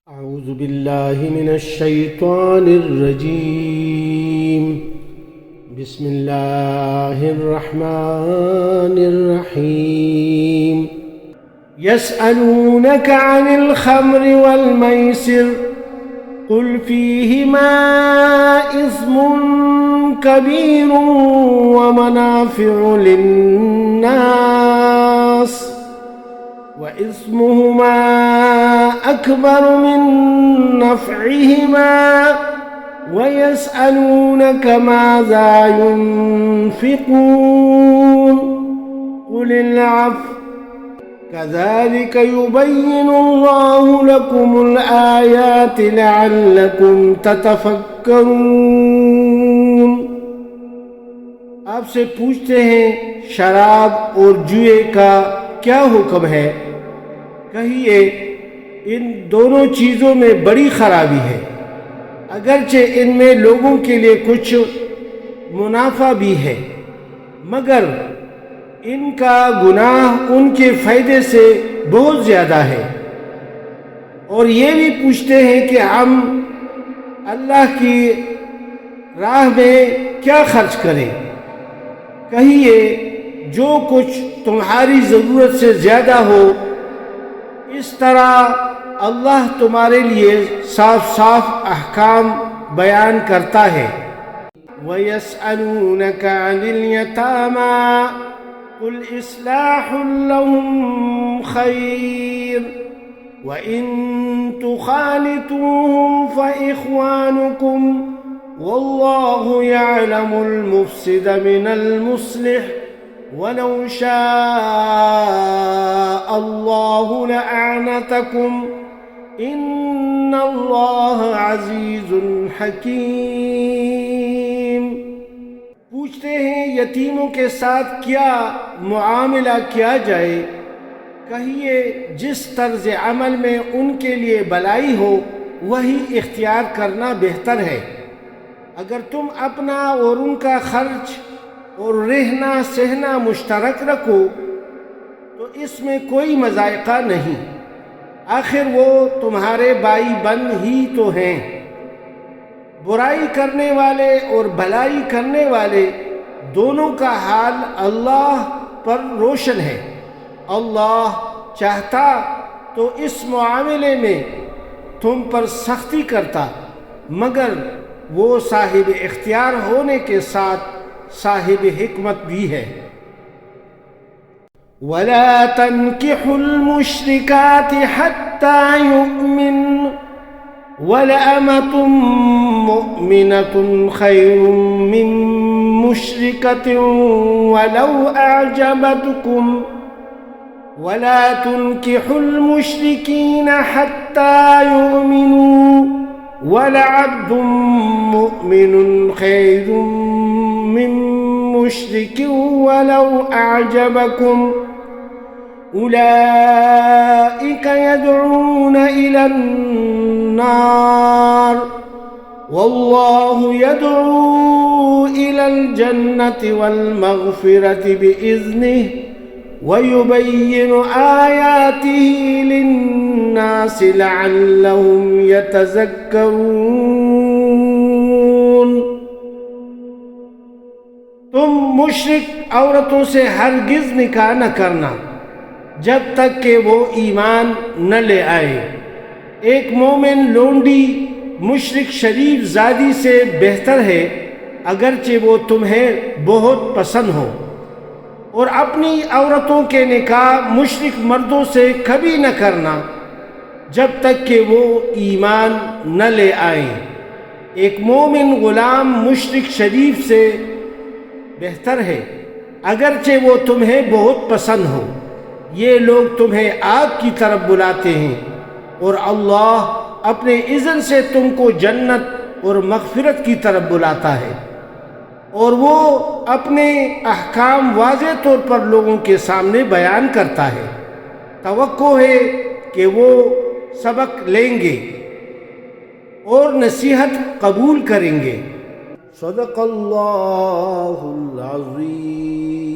أعوذ بالله من الشيطان الرجيم. بسم الله الرحمن الرحيم. يسألونك عن الخمر والميسر قل فيهما إثم كبير ومنافع للناس وإثمهما أكبر من نفعهما ويسألونك ماذا ينفقون قل العفو كذلك يبين الله لكم الآيات لعلكم تتفكرون. آپ سے پوچھتے ہیں شراب اور جوئے کا کیا حکم ہے؟ کہیے ان دونوں چیزوں میں بڑی خرابی ہے، اگرچہ ان میں لوگوں کے لیے کچھ منافع بھی ہے، مگر ان کا گناہ ان کے فائدے سے بہت زیادہ ہے. اور یہ بھی پوچھتے ہیں کہ ہم اللہ کی راہ میں کیا خرچ کریں. کہیے جو کچھ تمہاری ضرورت سے زیادہ ہو، اس طرح اللہ تمہارے لیے صاف صاف احکام بیان کرتا ہے. وَيَسْأَلُونَكَ عَنِ الْيَتَامَى قُلْ إِصْلَاحٌ لَهُمْ خَيْرٌ وَإِن تُخَالِطُوهُمْ فَإِخْوَانُكُمْ وَاللَّهُ يَعْلَمُ الْمُفْسِدَ مِنَ الْمُصْلِحِ وَلَوْ شَاءَ اللَّهُ لَأَعْنَتَكُمْ إِنَّ اللَّهَ عَزِيزٌ حَكِيمٌ. پوچھتے ہیں یتیموں کے ساتھ کیا معاملہ کیا جائے. کہیے جس طرز عمل میں ان کے لیے بھلائی ہو وہی اختیار کرنا بہتر ہے. اگر تم اپنا اور ان کا خرچ اور رہنا سہنا مشترک رکھو تو اس میں کوئی مذائقہ نہیں، آخر وہ تمہارے بھائی بند ہی تو ہیں. برائی کرنے والے اور بھلائی کرنے والے دونوں کا حال اللہ پر روشن ہے. اللہ چاہتا تو اس معاملے میں تم پر سختی کرتا، مگر وہ صاحب اختیار ہونے کے ساتھ صاحب حکمت بھی ہے. وَلَا تَنْكِحُوا الْمُشْرِكَاتِ حَتَّى يُؤْمِنْ وَلَأَمَةٌ مُؤْمِنَةٌ خَيْرٌ مِّن مُّشْرِكَةٍ وَلَوْ أَعْجَبَتْكُمْ وَلَا تُنْكِحُوا الْمُشْرِكِينَ حَتَّى يُؤْمِنُوا وَلَعَبْدٌ مُؤْمِنٌ خَيْرٌ مِّن مُّشْرِكٍ وَلَوْ أَعْجَبَكُمْ أُولَئِكَ يَدْعُونَ إِلَى النَّارِ وَاللَّهُ يَدْعُو إِلَى الْجَنَّةِ وَالْمَغْفِرَةِ بِإِذْنِهِ وَيُبَيِّنُ آيَاتِهِ لِلنَّاسِ لَعَلَّهُمْ يَتَذَكَّرُونَ. تم مشرک عورتوں سے ہرگز نکاح نہ کرنا جب تک کہ وہ ایمان نہ لے آئے. ایک مومن لونڈی مشرک شریف زادی سے بہتر ہے اگرچہ وہ تمہیں بہت پسند ہو. اور اپنی عورتوں کے نکاح مشرک مردوں سے کبھی نہ کرنا جب تک کہ وہ ایمان نہ لے آئیں. ایک مومن غلام مشرک شریف سے بہتر ہے اگرچہ وہ تمہیں بہت پسند ہو. یہ لوگ تمہیں آگ کی طرف بلاتے ہیں اور اللہ اپنے اذن سے تم کو جنت اور مغفرت کی طرف بلاتا ہے، اور وہ اپنے احکام واضح طور پر لوگوں کے سامنے بیان کرتا ہے. توقع ہے کہ وہ سبق لیں گے اور نصیحت قبول کریں گے. صدق اللہ العظیم.